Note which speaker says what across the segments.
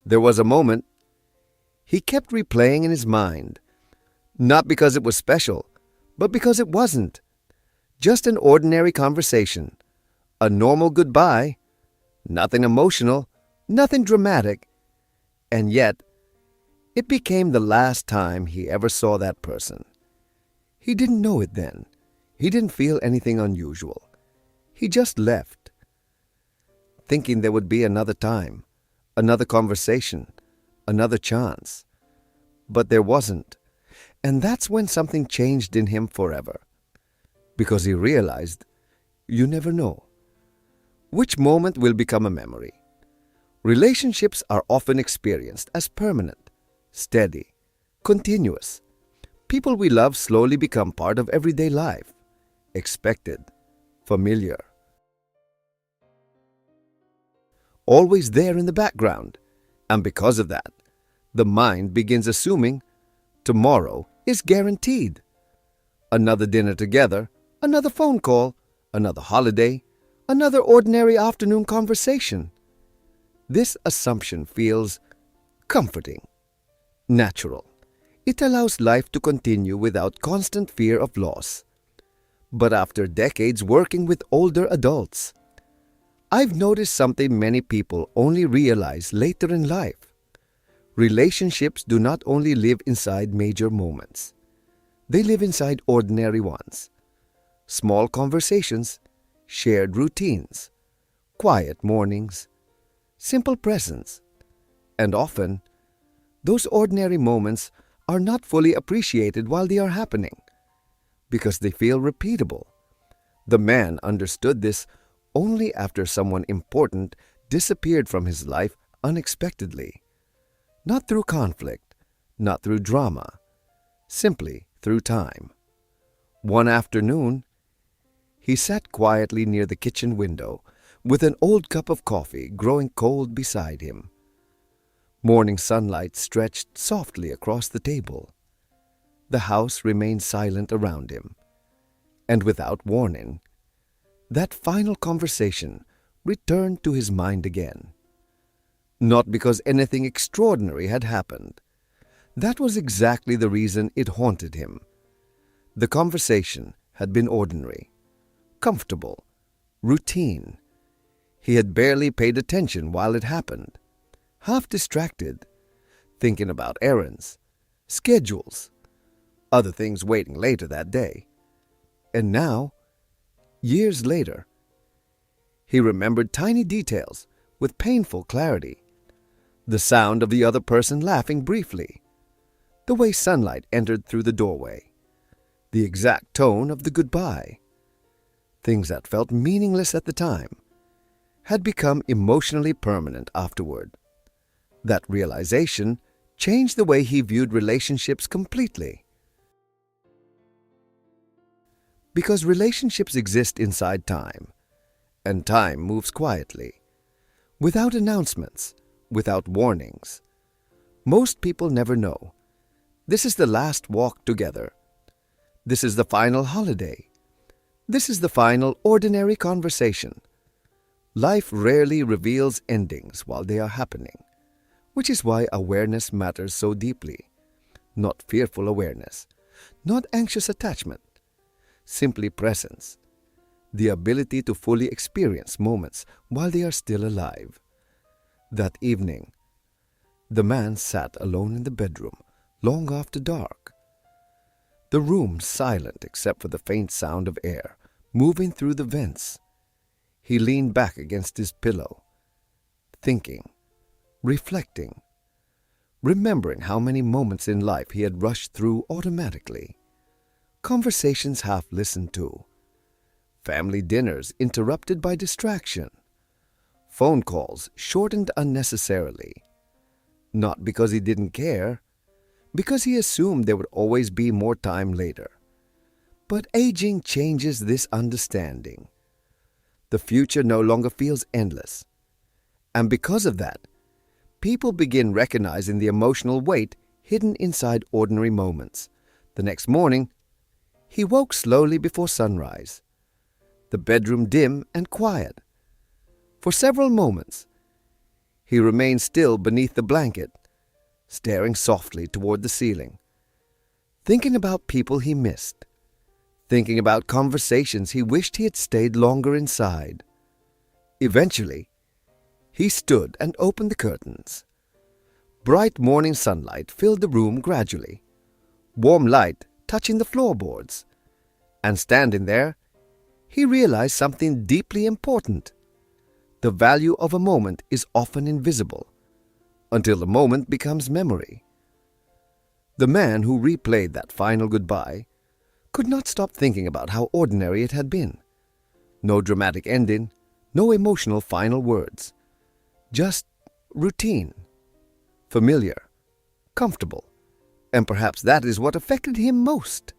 Speaker 1: There was a moment he kept replaying in his mind, not because it was special, but because it wasn't. Just an ordinary conversation, a normal goodbye, nothing emotional, nothing dramatic, and yet it became the last time he ever saw that person. He didn't know it then. He didn't feel anything unusual. He just left, thinking there would be another time, another conversation, another chance. But there wasn't, and that's when something changed in him forever. Because he realized, you never know which moment will become a memory. Relationships are often experienced as permanent, steady, continuous. People we love slowly become part of everyday life, expected, familiar. Always there in the background, and because of that, the mind begins assuming tomorrow is guaranteed. Another dinner together, another phone call, another holiday, another ordinary afternoon conversation. This assumption feels comforting, natural. It allows life to continue without constant fear of loss. But after decades working with older adults, I've noticed something many people only realize later in life. Relationships do not only live inside major moments. They live inside ordinary ones. Small conversations, shared routines, quiet mornings, simple presence. And often, those ordinary moments are not fully appreciated while they are happening, because they feel repeatable. The man understood this only after someone important disappeared from his life unexpectedly. Not through conflict, not through drama, simply through time. One afternoon, he sat quietly near the kitchen window with an old cup of coffee growing cold beside him. Morning sunlight stretched softly across the table. The house remained silent around him. And without warning, that final conversation returned to his mind again. Not because anything extraordinary had happened. That was exactly the reason it haunted him. The conversation had been ordinary, comfortable, routine. He had barely paid attention while it happened, half distracted, thinking about errands, schedules, other things waiting later that day. And now, years later, he remembered tiny details with painful clarity. The sound of the other person laughing briefly, the way sunlight entered through the doorway, the exact tone of the goodbye. Things that felt meaningless at the time had become emotionally permanent afterward. That realization changed the way he viewed relationships completely. Because relationships exist inside time, and time moves quietly, without announcements, without warnings. Most people never know. This is the last walk together. This is the final holiday. This is the final ordinary conversation. Life rarely reveals endings while they are happening, which is why awareness matters so deeply. Not fearful awareness, not anxious attachment, simply presence, the ability to fully experience moments while they are still alive. That evening, the man sat alone in the bedroom long after dark. The room silent except for the faint sound of air moving through the vents. He leaned back against his pillow, thinking, reflecting, remembering how many moments in life he had rushed through automatically. Conversations half listened to, family dinners interrupted by distraction, phone calls shortened unnecessarily. Not because he didn't care, because he assumed there would always be more time later. But aging changes this understanding. The future no longer feels endless. And because of that, people begin recognizing the emotional weight hidden inside ordinary moments. The next morning, he woke slowly before sunrise, the bedroom dim and quiet. For several moments, He remained still beneath the blanket, staring softly toward the ceiling, thinking about people he missed, thinking about conversations he wished he had stayed longer inside. Eventually, he stood and opened the curtains. Bright morning sunlight filled the room gradually, warm light touching the floorboards. And standing there, he realized something deeply important. The value of a moment is often invisible until the moment becomes memory. The man who replayed that final goodbye could not stop thinking about how ordinary it had been. No dramatic ending, no emotional final words. Just routine, familiar, comfortable. And perhaps that is what affected him most.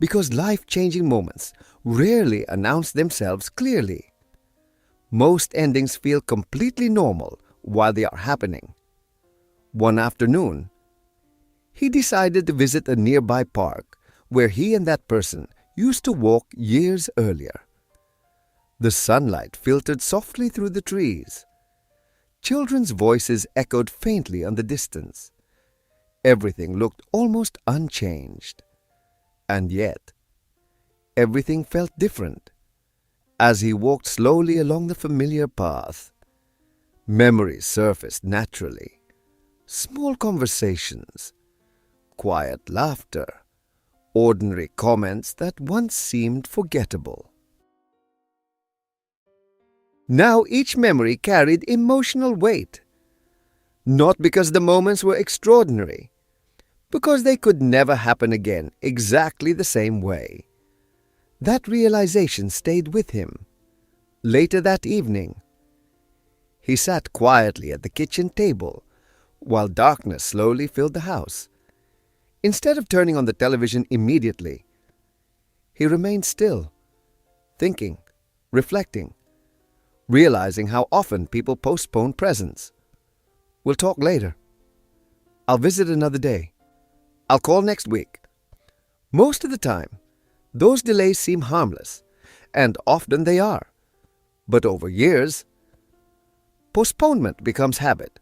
Speaker 1: Because life-changing moments rarely announce themselves clearly. Most endings feel completely normal while they are happening. One afternoon, he decided to visit a nearby park where he and that person used to walk years earlier. The sunlight filtered softly through the trees. Children's voices echoed faintly on the distance. Everything looked almost unchanged. And yet, everything felt different. As he walked slowly along the familiar path, memories surfaced naturally. Small conversations, quiet laughter, ordinary comments that once seemed forgettable. Now each memory carried emotional weight, not because the moments were extraordinary, because they could never happen again exactly the same way. That realization stayed with him. Later that evening, he sat quietly at the kitchen table while darkness slowly filled the house. Instead of turning on the television immediately, he remained still, thinking, reflecting, realizing how often people postpone presents. We'll talk later. I'll visit another day. I'll call next week. Most of the time, those delays seem harmless, and often they are. But over years, postponement becomes habit.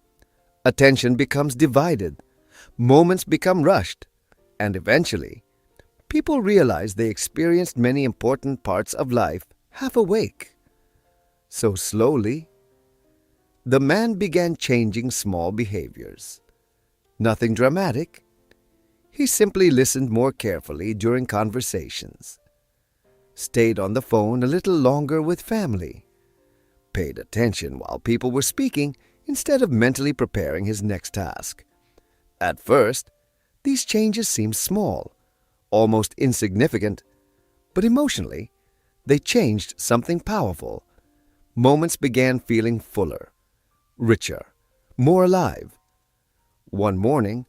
Speaker 1: Attention becomes divided. Moments become rushed. And eventually, people realize they experienced many important parts of life half awake. So slowly, the man began changing small behaviors. Nothing dramatic. He simply listened more carefully during conversations, stayed on the phone a little longer with family, paid attention while people were speaking instead of mentally preparing his next task. At first, these changes seemed small, almost insignificant, but emotionally, they changed something powerful. Moments began feeling fuller, richer, more alive. One morning,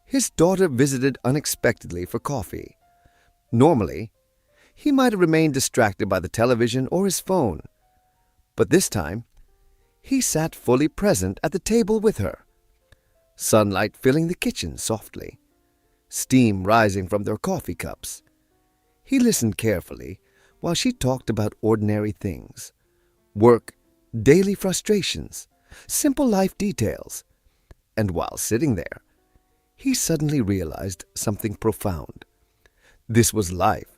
Speaker 1: his daughter visited unexpectedly for coffee. Normally, he might have remained distracted by the television or his phone, but this time, he sat fully present at the table with her. Sunlight filling the kitchen softly, steam rising from their coffee cups. He listened carefully while she talked about ordinary things, work, daily frustrations, simple life details. And while sitting there, he suddenly realized something profound. This was life.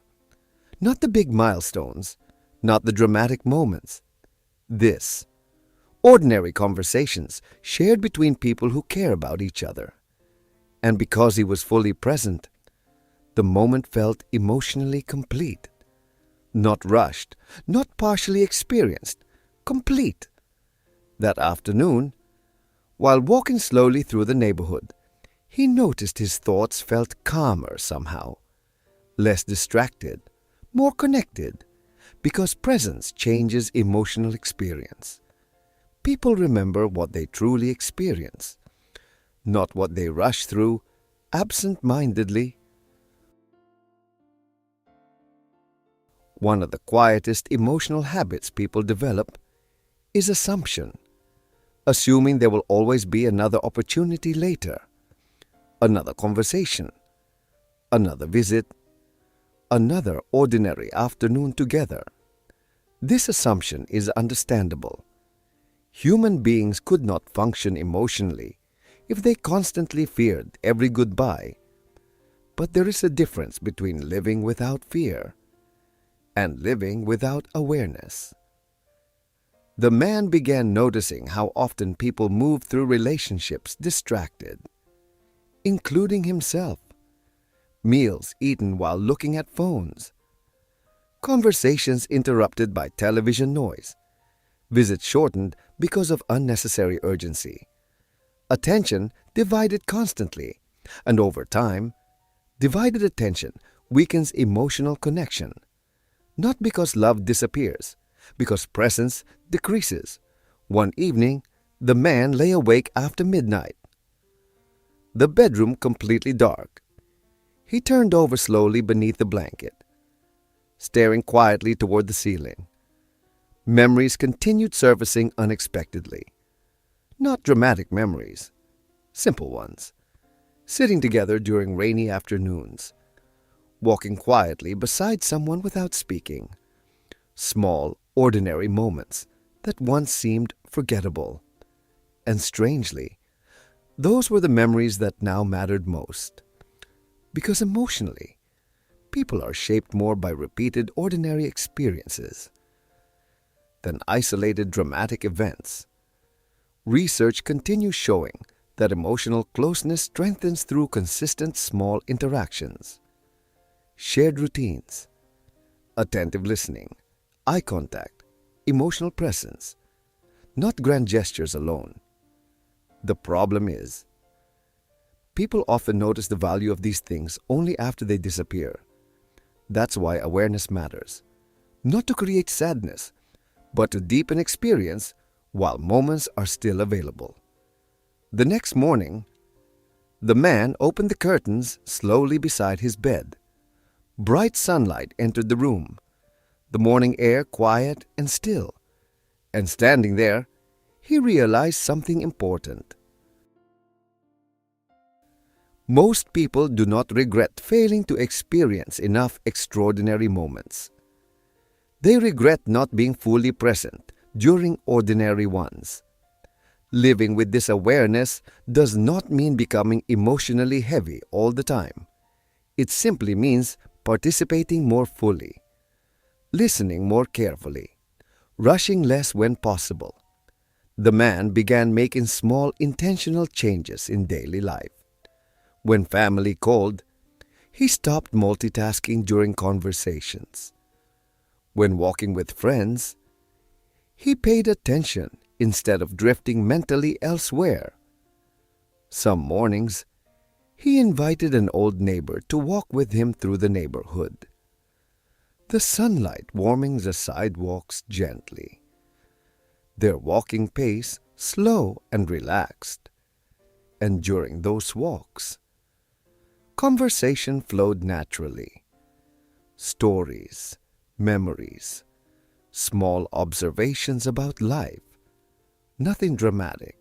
Speaker 1: Not the big milestones, not the dramatic moments. This, ordinary conversations shared between people who care about each other. And because he was fully present, the moment felt emotionally complete. Not rushed, not partially experienced, complete. That afternoon, while walking slowly through the neighborhood, he noticed his thoughts felt calmer somehow, less distracted, more connected, because presence changes emotional experience. People remember what they truly experience, not what they rush through absent-mindedly. One of the quietest emotional habits people develop is assumption, assuming there will always be another opportunity later, another conversation, another visit, another ordinary afternoon together. This assumption is understandable. Human beings could not function emotionally if they constantly feared every goodbye. But there is a difference between living without fear and living without awareness. The man began noticing how often people move through relationships distracted, including himself. Meals eaten while looking at phones, conversations interrupted by television noise, visits shortened because of unnecessary urgency, attention divided constantly, and over time, divided attention weakens emotional connection, not because love disappears, because presence decreases. One evening, the man lay awake after midnight, the bedroom completely dark. He turned over slowly beneath the blanket, staring quietly toward the ceiling. Memories continued surfacing unexpectedly. Not dramatic memories, simple ones. Sitting together during rainy afternoons, walking quietly beside someone without speaking. Small, ordinary moments that once seemed forgettable. And strangely, those were the memories that now mattered most. Because emotionally, people are shaped more by repeated ordinary experiences than isolated dramatic events. Research continues showing that emotional closeness strengthens through consistent small interactions, shared routines, attentive listening, eye contact, emotional presence, not grand gestures alone. The problem is, people often notice the value of these things only after they disappear. That's why awareness matters. Not to create sadness, but to deepen experience while moments are still available. The next morning, the man opened the curtains slowly beside his bed. Bright sunlight entered the room, the morning air quiet and still. And standing there, he realized something important. Most people do not regret failing to experience enough extraordinary moments. They regret not being fully present during ordinary ones. Living with this awareness does not mean becoming emotionally heavy all the time. It simply means participating more fully, listening more carefully, rushing less when possible. The man began making small intentional changes in daily life. When family called, he stopped multitasking during conversations. When walking with friends, he paid attention instead of drifting mentally elsewhere. Some mornings, he invited an old neighbor to walk with him through the neighborhood. The sunlight warming the sidewalks gently. Their walking pace slow and relaxed. And during those walks, conversation flowed naturally. Stories, memories, small observations about life. Nothing dramatic,